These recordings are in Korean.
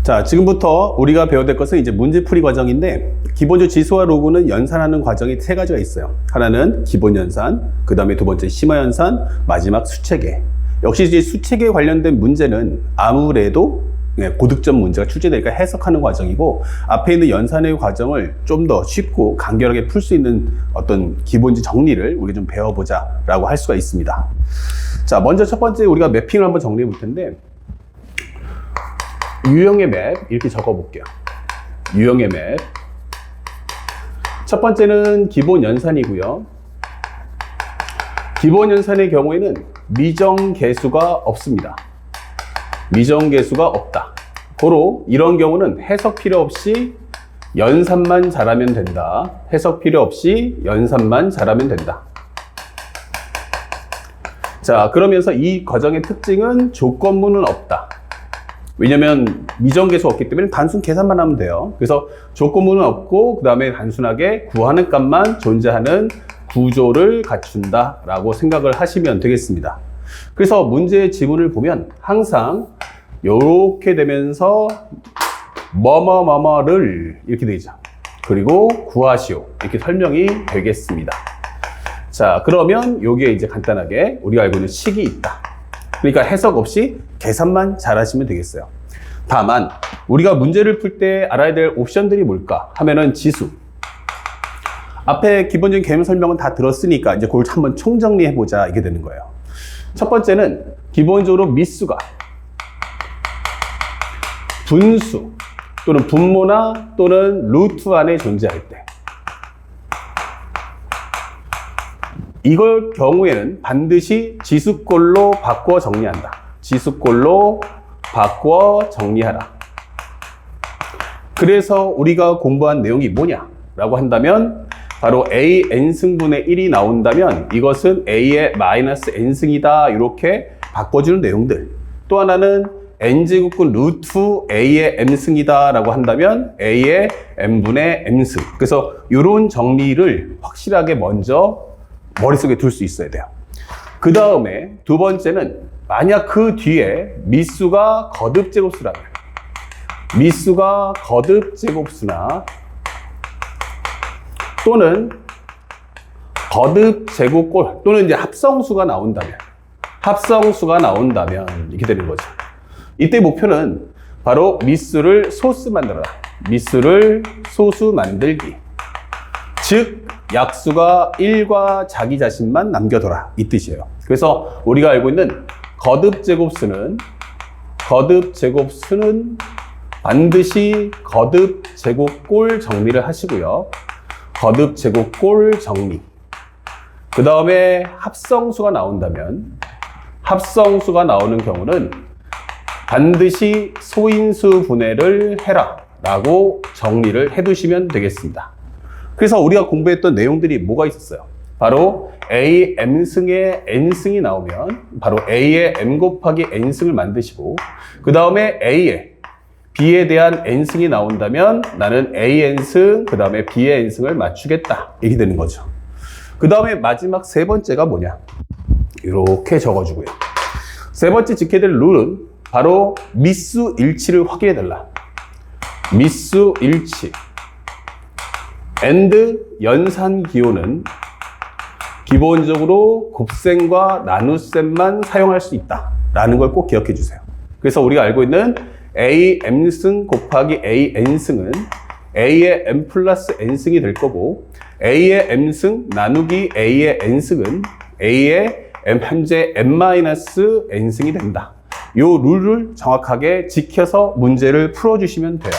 자, 지금부터 우리가 배워야 될 것은 이제 문제풀이 과정인데, 기본적으로 지수와 로그는 연산하는 과정이 세 가지가 있어요. 하나는 기본 연산, 그 다음에 두 번째 심화 연산, 마지막 수체계. 역시 이제 수체계에 관련된 문제는 아무래도 고득점 문제가 출제되니까 해석하는 과정이고, 앞에 있는 연산의 과정을 좀 더 쉽고 간결하게 풀 수 있는 어떤 기본적 정리를 우리 좀 배워보자 라고 할 수가 있습니다. 자, 먼저 첫 번째 우리가 매핑을 한번 정리해 볼 텐데, 유형의 맵 이렇게 적어 볼게요. 유형의 맵. 첫 번째는 기본 연산이고요. 기본 연산의 경우에는 미정계수가 없습니다. 미정계수가 없다. 고로 이런 경우는 해석 필요 없이 연산만 잘하면 된다. 해석 필요 없이 연산만 잘하면 된다. 자, 그러면서 이 과정의 특징은 조건문은 없다. 왜냐면 미정계수가 없기 때문에 단순 계산만 하면 돼요. 그래서 조건문은 없고 그 다음에 단순하게 구하는 값만 존재하는 구조를 갖춘다 라고 생각을 하시면 되겠습니다. 그래서 문제의 지문을 보면 항상 이렇게 되면서 뭐뭐뭐뭐를 이렇게 되죠. 그리고 구하시오 이렇게 설명이 되겠습니다. 자, 그러면 여기에 이제 간단하게 우리가 알고 있는 식이 있다. 그러니까 해석 없이 계산만 잘하시면 되겠어요. 다만 우리가 문제를 풀 때 알아야 될 옵션들이 뭘까 하면은 지수. 앞에 기본적인 개념 설명은 다 들었으니까 이제 그걸 한번 총정리해 보자 이게 되는 거예요. 첫 번째는 기본적으로 미수가 분수 또는 분모나 또는 루트 안에 존재할 때, 이걸 경우에는 반드시 지수꼴로 바꿔 정리한다. 지수꼴로 바꿔 정리하라. 그래서 우리가 공부한 내용이 뭐냐 라고 한다면 바로 a n승분의 1이 나온다면 이것은 a의 마이너스 n승이다 이렇게 바꿔주는 내용들. 또 하나는 n제곱근 루트 a의 m승이다 라고 한다면 a의 m분의 m승. 그래서 이런 정리를 확실하게 먼저 머릿속에 둘 수 있어야 돼요. 그 다음에 두 번째는 만약 그 뒤에 미수가 거듭제곱수라면, 미수가 거듭제곱수나 또는 거듭제곱꼴 또는 이제 합성수가 나온다면 이렇게 되는 거죠. 이때 목표는 바로 미수를 소수 만들어라. 미수를 소수 만들기. 즉 약수가 1과 자기 자신만 남겨둬라 이 뜻이에요. 그래서 우리가 알고 있는 거듭제곱수는 반드시 거듭제곱꼴 정리를 하시고요. 거듭제곱꼴 정리. 그 다음에 합성수가 나온다면 합성수가 나오는 경우는 반드시 소인수 분해를 해라 라고 정리를 해두시면 되겠습니다. 그래서 우리가 공부했던 내용들이 뭐가 있었어요? 바로 a m승의 n승이 나오면 바로 a의 m 곱하기 n승을 만드시고, 그 다음에 a의 b에 대한 n승이 나온다면 나는 a n승 그 다음에 b의 n승을 맞추겠다 이렇게 되는 거죠. 그 다음에 마지막 세 번째가 뭐냐, 이렇게 적어주고요. 세 번째 지켜야 될 룰은 바로 미수 일치를 확인해 달라. 미수 일치. and 연산 기호는 기본적으로 곱셈과 나눗셈만 사용할 수 있다 라는 걸 꼭 기억해 주세요. 그래서 우리가 알고 있는 a m승 곱하기 a n승은 a의 m 플러스 n승이 될 거고, a의 m승 나누기 a의 n승은 a의 현재 m 마이너스 n승이 된다. 이 룰을 정확하게 지켜서 문제를 풀어주시면 돼요.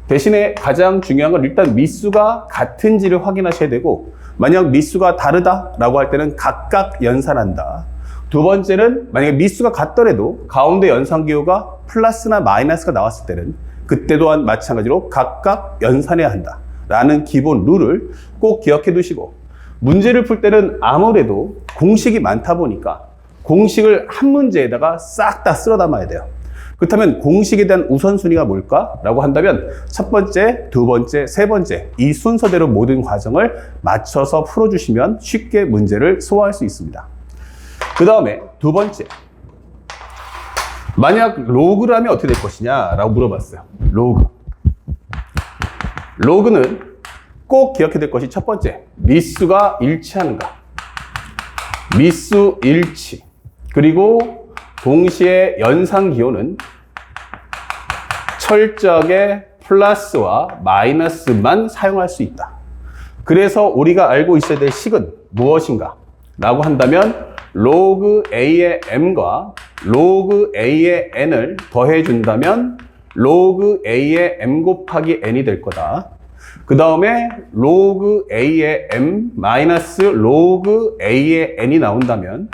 대신에 가장 중요한 건 일단 미수가 같은지를 확인하셔야 되고, 만약 미수가 다르다라고 할 때는 각각 연산한다. 두 번째는 만약에 미수가 같더라도 가운데 연산기호가 플러스나 마이너스가 나왔을 때는 그때 또한 마찬가지로 각각 연산해야 한다 라는 기본 룰을 꼭 기억해 두시고, 문제를 풀 때는 아무래도 공식이 많다 보니까 공식을 한 문제에다가 싹 다 쓸어 담아야 돼요. 그렇다면 공식에 대한 우선순위가 뭘까? 라고 한다면 첫 번째, 두 번째, 세 번째 이 순서대로 모든 과정을 맞춰서 풀어주시면 쉽게 문제를 소화할 수 있습니다. 그 다음에 두 번째, 만약 로그라면 어떻게 될 것이냐 라고 물어봤어요. 로그. 로그는 꼭 기억해야 될 것이 첫 번째, 미수가 일치하는가. 미수 일치. 그리고 동시에 연산기호는 철저하게 플러스와 마이너스만 사용할 수 있다. 그래서 우리가 알고 있어야 될 식은 무엇인가 라고 한다면 로그 A의 M과 로그 A의 N을 더해준다면 로그 A의 M 곱하기 N이 될 거다. 그 다음에 로그 A의 M 마이너스 로그 A의 N이 나온다면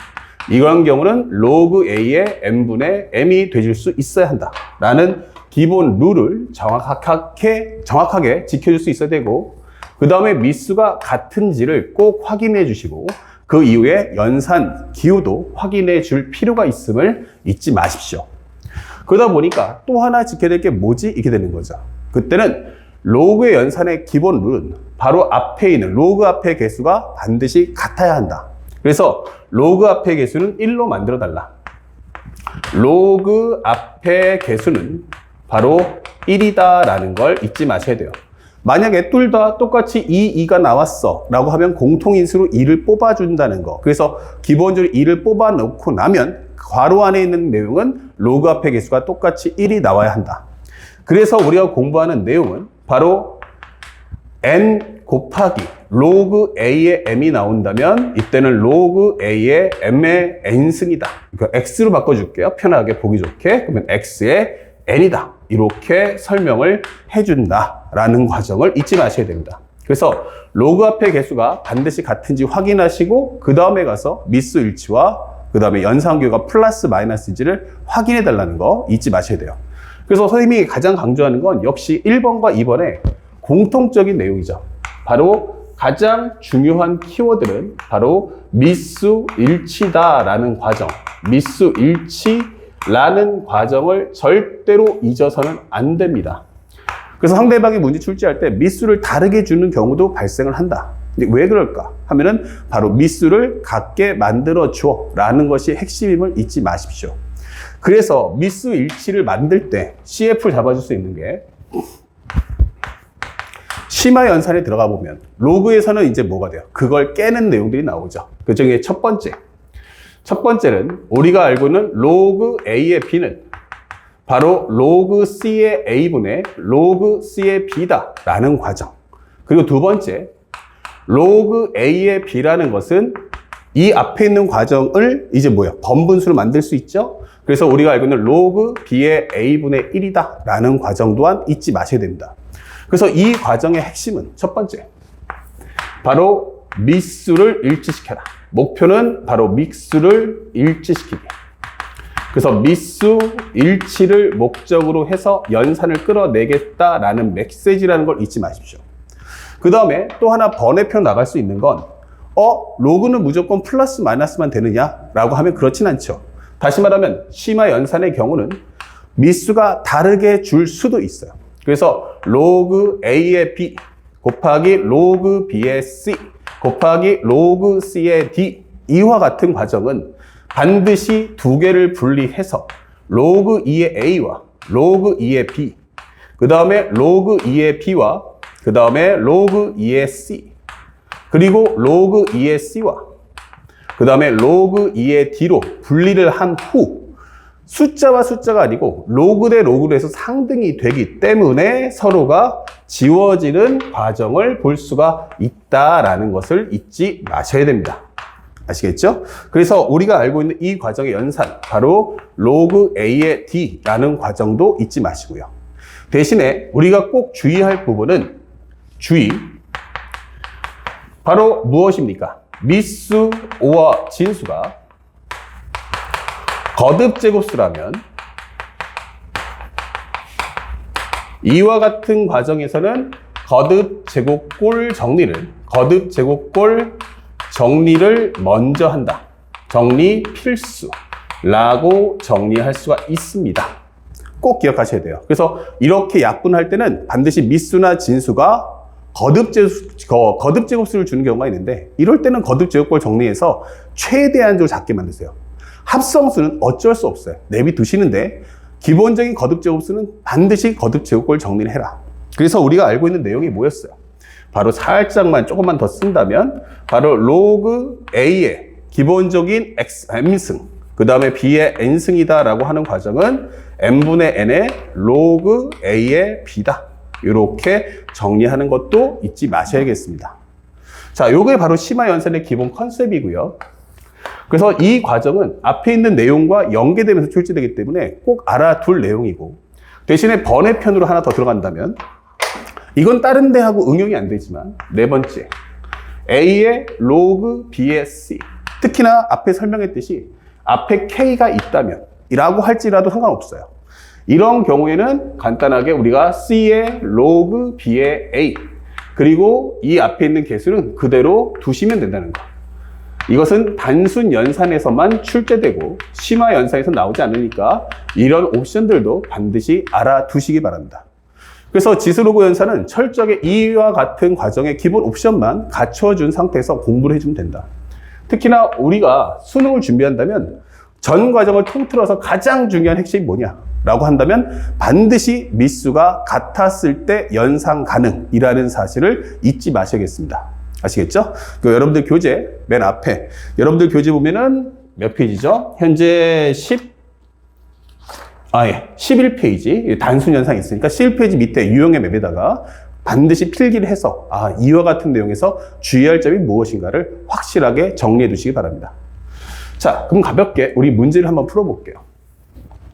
이런 경우는 로그 A의 M분의 M이 되질 수 있어야 한다 라는 기본 룰을 정확하게 지켜줄 수 있어야 되고, 그 다음에 미수가 같은지를 꼭 확인해 주시고 그 이후에 연산 기호도 확인해 줄 필요가 있음을 잊지 마십시오. 그러다 보니까 또 하나 지켜야 될 게 뭐지? 이렇게 되는 거죠. 그때는 로그의 연산의 기본 룰은 바로 앞에 있는 로그 앞의 개수가 반드시 같아야 한다. 그래서 로그 앞의 개수는 1로 만들어 달라. 로그 앞의 개수는 바로 1이다 라는 걸 잊지 마셔야 돼요. 만약에 둘 다 똑같이 2가 나왔어 라고 하면 공통인수로 2를 뽑아준다는 거. 그래서 기본적으로 2를 뽑아놓고 나면 괄호 안에 있는 내용은 로그 앞의 개수가 똑같이 1이 나와야 한다. 그래서 우리가 공부하는 내용은 바로 n 곱하기 로그 a의 m이 나온다면 이때는 로그 a의 m의 n승이다. 이거 x로 바꿔줄게요. 편하게 보기 좋게. 그러면 x의 n이다. 이렇게 설명을 해준다라는 과정을 잊지 마셔야 됩니다. 그래서 로그 앞의 개수가 반드시 같은지 확인하시고 그 다음에 가서 미수 일치와 그 다음에 연산기호가 플러스 마이너스인지를 확인해 달라는 거 잊지 마셔야 돼요. 그래서 선생님이 가장 강조하는 건 역시 1번과 2번의 공통적인 내용이죠. 바로 가장 중요한 키워드는 바로 미수 일치다라는 과정, 미수 일치라는 과정을 절대로 잊어서는 안 됩니다. 그래서 상대방이 문제 출제할 때 미수를 다르게 주는 경우도 발생을 한다. 근데 왜 그럴까 하면은 바로 미수를 같게 만들어 줘 라는 것이 핵심임을 잊지 마십시오. 그래서 미수 일치를 만들 때 CF를 잡아줄 수 있는 게 심화 연산에 들어가 보면 로그에서는 이제 뭐가 돼요? 그걸 깨는 내용들이 나오죠. 그 중에 첫 번째는 우리가 알고 있는 로그 A의 B는 바로 로그 C의 A분의 로그 C의 B다 라는 과정. 그리고 두 번째, 로그 A의 B라는 것은 이 앞에 있는 과정을 이제 번분수로 만들 수 있죠. 그래서 우리가 알고 있는 로그 B의 A분의 1이다 라는 과정 또한 잊지 마셔야 됩니다. 그래서 이 과정의 핵심은 첫 번째, 바로 미수를 일치시켜라. 목표는 바로 미수를 일치시키기. 그래서 미수 일치를 목적으로 해서 연산을 끌어내겠다라는 메시지라는 걸 잊지 마십시오. 그 다음에 또 하나 번외표 나갈 수 있는 건 로그는 무조건 플러스 마이너스만 되느냐라고 하면 그렇진 않죠. 다시 말하면 심화 연산의 경우는 미수가 다르게 줄 수도 있어요. 그래서 로그 A의 B 곱하기 로그 B의 C 곱하기 로그 C의 D, 이와 같은 과정은 반드시 두 개를 분리해서 로그 2의 A와 로그 2의 B, 그 다음에 로그 2의 B와 그 다음에 로그 2의 C, 그리고 로그 2의 C와 그 다음에 로그 2의 D로 분리를 한 후 숫자와 숫자가 아니고 로그 대 로그로 해서 상등이 되기 때문에 서로가 지워지는 과정을 볼 수가 있다라는 것을 잊지 마셔야 됩니다. 아시겠죠? 그래서 우리가 알고 있는 이 과정의 연산, 바로 로그 A의 D라는 과정도 잊지 마시고요. 대신에 우리가 꼭 주의할 부분은 바로 무엇입니까? 미수 O와 진수가 거듭 제곱수라면 이와 같은 과정에서는 거듭 제곱골 정리를 먼저 한다. 정리 필수라고 정리할 수가 있습니다. 꼭 기억하셔야 돼요. 그래서 이렇게 약분할 때는 반드시 미수나 진수가 거듭 제곱수를 주는 경우가 있는데 이럴 때는 거듭 제곱골 정리해서 최대한적으로 작게 만드세요. 합성수는 어쩔 수 없어요. 내비두시는데 기본적인 거듭제곱수는 반드시 거듭제곱꼴 정리를 해라. 그래서 우리가 알고 있는 내용이 뭐였어요? 바로 살짝만 조금만 더 쓴다면 바로 로그 A의 기본적인 M승 그 다음에 B의 N승이다 라고 하는 과정은 N분의 N의 로그 A의 B다. 이렇게 정리하는 것도 잊지 마셔야겠습니다. 자, 요게 바로 심화 연산의 기본 컨셉이고요. 그래서 이 과정은 앞에 있는 내용과 연계되면서 출제되기 때문에 꼭 알아둘 내용이고, 대신에 번외편으로 하나 더 들어간다면 이건 다른 데하고 응용이 안 되지만 네 번째 A의 로그 B의 C, 특히나 앞에 설명했듯이 앞에 K가 있다면 이라고 할지라도 상관없어요. 이런 경우에는 간단하게 우리가 C의 로그 B의 A 그리고 이 앞에 있는 개수는 그대로 두시면 된다는 거. 이것은 단순 연산에서만 출제되고 심화 연산에서 나오지 않으니까 이런 옵션들도 반드시 알아두시기 바랍니다. 그래서 지수로그 연산은 철저하게 이와 같은 과정의 기본 옵션만 갖춰준 상태에서 공부를 해주면 된다. 특히나 우리가 수능을 준비한다면 전 과정을 통틀어서 가장 중요한 핵심이 뭐냐라고 한다면 반드시 미수가 같았을 때 연상 가능이라는 사실을 잊지 마셔야겠습니다. 아시겠죠? 여러분들 교재 맨 앞에 여러분들 교재 보면은 몇 페이지죠? 현재 11페이지 단순 연상이 있으니까 11페이지 밑에 유형의 맵에다가 반드시 필기를 해서 이와 같은 내용에서 주의할 점이 무엇인가를 확실하게 정리해 두시기 바랍니다. 자, 그럼 가볍게 우리 문제를 한번 풀어볼게요.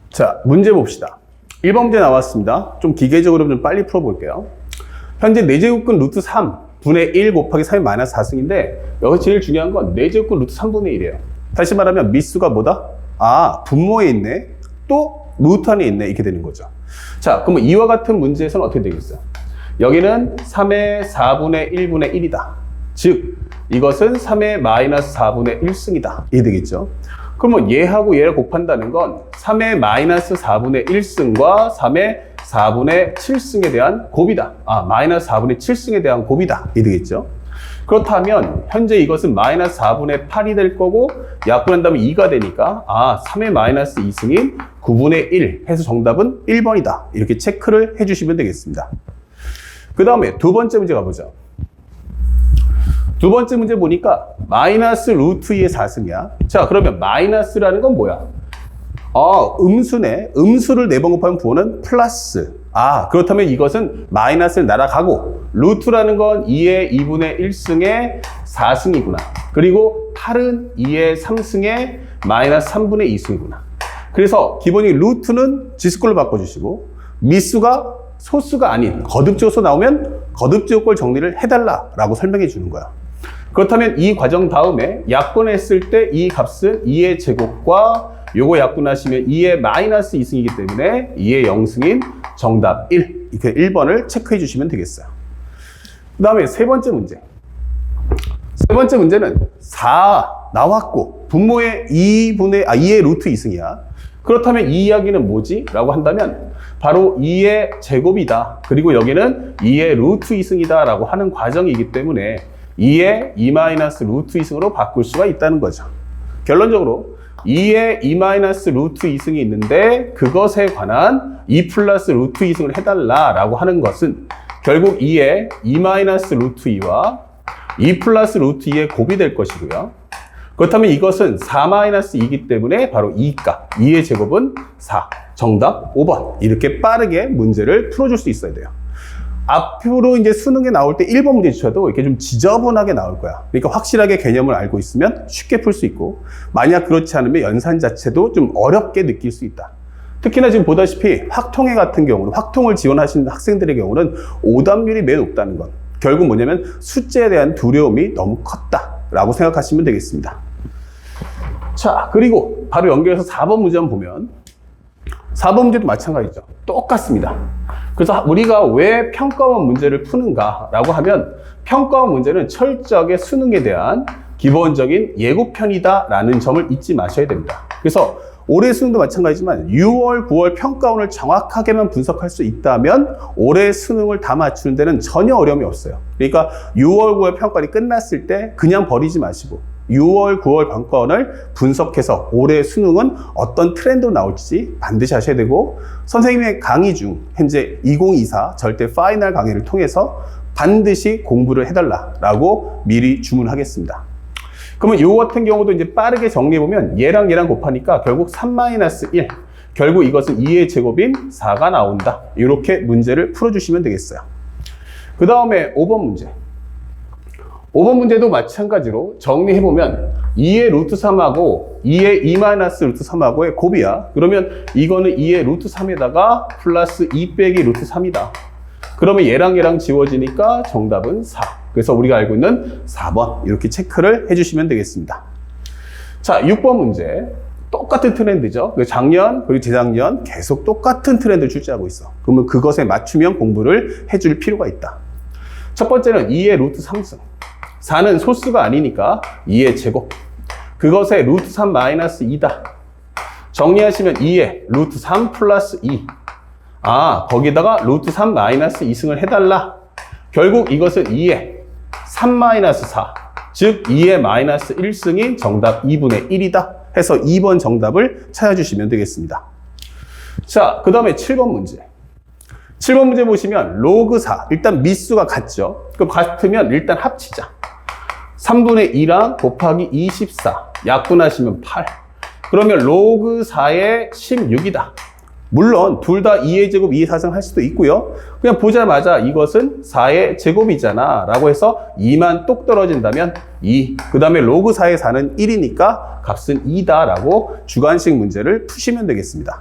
자, 문제 봅시다. 1번 문제 나왔습니다. 좀 기계적으로 좀 빨리 풀어볼게요. 현재 내제곱근 루트 3 분의 1 곱하기 3의 마이너스 4승인데 여기서 제일 중요한 건 내제곱근 루트 3분의 1이에요. 다시 말하면 미수가 뭐다? 분모에 있네. 또 루트 안에 있네. 이렇게 되는 거죠. 자, 그러면 이와 같은 문제에서는 어떻게 되겠어요? 여기는 3의 4분의 1분의 1이다. 즉 이것은 3의 마이너스 4분의 1승이다. 이게 되겠죠. 그러면 얘하고 얘를 곱한다는 건 3의 마이너스 4분의 1승과 3의 4분의 7승에 대한 곱이다. 마이너스 4분의 7승에 대한 곱이다. 이게 되겠죠. 그렇다면 현재 이것은 마이너스 4분의 8이 될 거고 약분한다면 2가 되니까 3의 마이너스 2승인 9분의 1 해서 정답은 1번이다. 이렇게 체크를 해주시면 되겠습니다. 그 다음에 두 번째 문제 가보죠. 두 번째 문제 보니까 마이너스 루트 2의 4승이야. 자, 그러면 마이너스라는 건 뭐야? 음수네. 음수를 4번 곱하면 부호는 플러스. 그렇다면 이것은 마이너스를 날아가고 루트라는 건 2의 2분의 1승의 4승이구나. 그리고 8은 2의 3승의 마이너스 3분의 2승이구나. 그래서 기본이 루트는 지수꼴로 바꿔주시고 미수가 소수가 아닌 거듭제곱수 나오면 거듭제곱꼴 정리를 해달라라고 설명해 주는 거야. 그렇다면 이 과정 다음에 약분했을 때 이 값은 2의 제곱과 요거 약분하시면 2의 마이너스 2승이기 때문에 2의 0승인 정답 1. 이렇게 1번을 체크해 주시면 되겠어요. 그 다음에 세 번째 문제. 세 번째 문제는 4 나왔고 분모의 2의 루트 2승이야. 그렇다면 이 이야기는 뭐지? 라고 한다면 바로 2의 제곱이다. 그리고 여기는 2의 루트 2승이다 라고 하는 과정이기 때문에 2의 2 마이너스 루트 2승으로 바꿀 수가 있다는 거죠. 결론적으로 2의 2 마이너스 루트 2승이 있는데 그것에 관한 2 플러스 루트 2승을 해달라 라고 하는 것은 결국 2의 2 마이너스 루트 2와 2 플러스 루트 2의 곱이 될 것이고요. 그렇다면 이것은 4 마이너스 2이기 때문에 바로 2값, 2의 제곱은 4. 정답 5번. 이렇게 빠르게 문제를 풀어줄 수 있어야 돼요. 앞으로 이제 수능에 나올 때 1번 문제 주셔도 이렇게 좀 지저분하게 나올 거야. 그러니까 확실하게 개념을 알고 있으면 쉽게 풀 수 있고, 만약 그렇지 않으면 연산 자체도 좀 어렵게 느낄 수 있다. 특히나 지금 보다시피 확통회 같은 경우는, 확통을 지원하시는 학생들의 경우는 오답률이 매우 높다는 건 결국 뭐냐면 숫자에 대한 두려움이 너무 컸다라고 생각하시면 되겠습니다. 자, 그리고 바로 연결해서 4번 문제 한번 보면 4번 문제도 마찬가지죠. 똑같습니다. 그래서 우리가 왜 평가원 문제를 푸는가라고 하면 평가원 문제는 철저하게 수능에 대한 기본적인 예고편이다라는 점을 잊지 마셔야 됩니다. 그래서 올해 수능도 마찬가지지만 6월, 9월 평가원을 정확하게만 분석할 수 있다면 올해 수능을 다 맞추는 데는 전혀 어려움이 없어요. 그러니까 6월, 9월 평가원이 끝났을 때 그냥 버리지 마시고 6월, 9월 방과원을 분석해서 올해 수능은 어떤 트렌드로 나올지 반드시 하셔야 되고, 선생님의 강의 중 현재 2024 절대 파이널 강의를 통해서 반드시 공부를 해달라고 미리 주문하겠습니다. 그러면 요 같은 경우도 이제 빠르게 정리해보면 얘랑 얘랑 곱하니까 결국 3-1, 결국 이것은 2의 제곱인 4가 나온다. 이렇게 문제를 풀어주시면 되겠어요. 그 다음에 5번 문제. 5번 문제도 마찬가지로 정리해보면 2의 루트 3하고 2의 2-루트 3하고의 곱이야. 그러면 이거는 2의 루트 3에다가 플러스 2 빼기 루트 3이다. 그러면 얘랑 얘랑 지워지니까 정답은 4. 그래서 우리가 알고 있는 4번 이렇게 체크를 해주시면 되겠습니다. 자, 6번 문제. 똑같은 트렌드죠. 작년 그리고 재작년 계속 똑같은 트렌드를 출제하고 있어. 그러면 그것에 맞춤형 공부를 해줄 필요가 있다. 첫 번째는 2의 루트 3승. 4는 소수가 아니니까 2의 제곱. 그것의 루트 3 마이너스 2다. 정리하시면 2의 루트 3 플러스 2. 아, 거기다가 루트 3 마이너스 2승을 해달라. 결국 이것은 2의 3 마이너스 4. 즉 2의 마이너스 1승이 정답 2분의 1이다. 해서 2번 정답을 찾아주시면 되겠습니다. 자, 그 다음에 7번 문제. 7번 문제 보시면 로그 4. 일단 미수가 같죠. 그럼 같으면 일단 합치자. 3분의 2랑 곱하기 24. 약분하시면 8. 그러면 로그 4의 16이다. 물론 둘 다 2의 제곱 2의 4승 할 수도 있고요. 그냥 보자마자 이것은 4의 제곱이잖아 라고 해서 2만 똑 떨어진다면 2. 그 다음에 로그 4의 4는 1이니까 값은 2다 라고 주관식 문제를 푸시면 되겠습니다.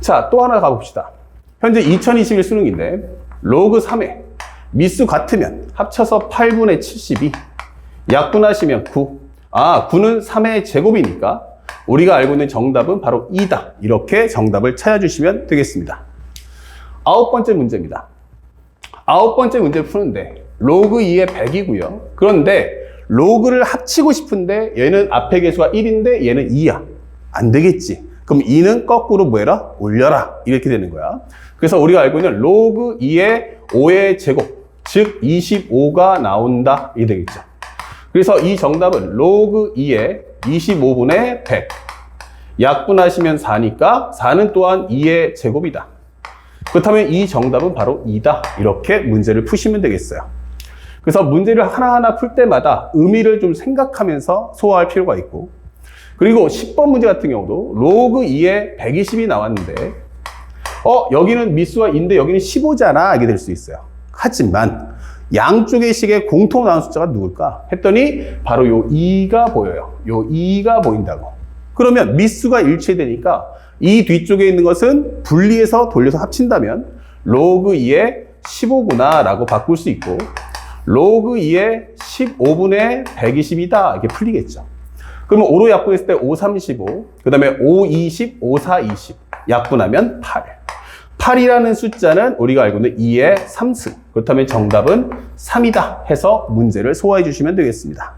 자, 또 하나 가봅시다. 현재 2021 수능인데 로그 3의 미수 같으면 합쳐서 8분의 72. 약분하시면 9. 아, 9는 3의 제곱이니까 우리가 알고 있는 정답은 바로 2다. 이렇게 정답을 찾아주시면 되겠습니다. 9번째 문제입니다. 9번째 문제를 푸는데 로그 2의 100이고요. 그런데 로그를 합치고 싶은데 얘는 앞에 개수가 1인데 얘는 2야. 안 되겠지. 그럼 2는 거꾸로 뭐 해라? 올려라. 이렇게 되는 거야. 그래서 우리가 알고 있는 로그 2의 5의 제곱, 즉 25가 나온다. 이게 되겠죠. 그래서 이 정답은 로그 2의 25분의 100. 약분하시면 4니까 4는 또한 2의 제곱이다. 그렇다면 이 정답은 바로 2다. 이렇게 문제를 푸시면 되겠어요. 그래서 문제를 하나하나 풀 때마다 의미를 좀 생각하면서 소화할 필요가 있고, 그리고 10번 문제 같은 경우도 로그 2의 120이 나왔는데 여기는 미수가 2인데 여기는 15잖아. 이게 될 수 있어요. 하지만 양쪽의 식의 공통 나눈 숫자가 누굴까? 했더니 바로 요 2가 보여요. 요 2가 보인다고. 그러면 미수가 일치되니까 이 뒤쪽에 있는 것은 분리해서 돌려서 합친다면 로그 2의 15구나 라고 바꿀 수 있고, 로그 2의 15분의 120이다. 이렇게 풀리겠죠. 그러면 5로 약분했을 때 5, 35, 그 다음에 5, 20, 5, 4, 20. 약분하면 8. 8이라는 숫자는 우리가 알고 있는 2의 3승. 그렇다면 정답은 3이다 해서 문제를 소화해 주시면 되겠습니다.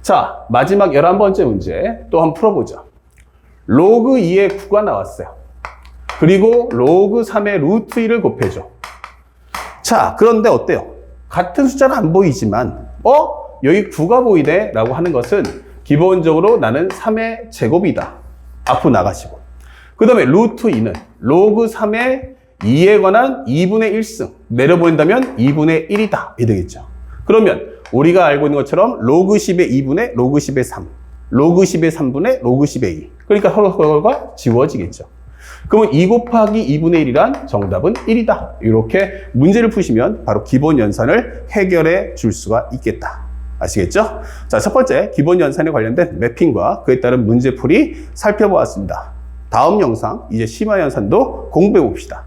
자, 마지막 11번째 문제 또 한번 풀어보죠. 로그 2의 9가 나왔어요. 그리고 로그 3의 루트 1을 곱해줘. 자, 그런데 어때요? 같은 숫자는 안 보이지만 여기 9가 보이네 라고 하는 것은 기본적으로 나는 3의 제곱이다. 앞으로 나가시고. 그 다음에 루트 2는 로그 3의 2에 관한 2분의 1승 내려보낸다면 2분의 1이다. 이 되겠죠. 그러면 우리가 알고 있는 것처럼 로그 10의 2분의 로그 10의 3, 로그 10의 3분의 로그 10의 2. 그러니까 서로가 지워지겠죠. 그러면 2 곱하기 2분의 1이란 정답은 1이다. 이렇게 문제를 푸시면 바로 기본 연산을 해결해 줄 수가 있겠다. 아시겠죠? 자, 첫 번째 기본 연산에 관련된 매핑과 그에 따른 문제풀이 살펴보았습니다. 다음 영상 이제 심화 연산도 공부해 봅시다.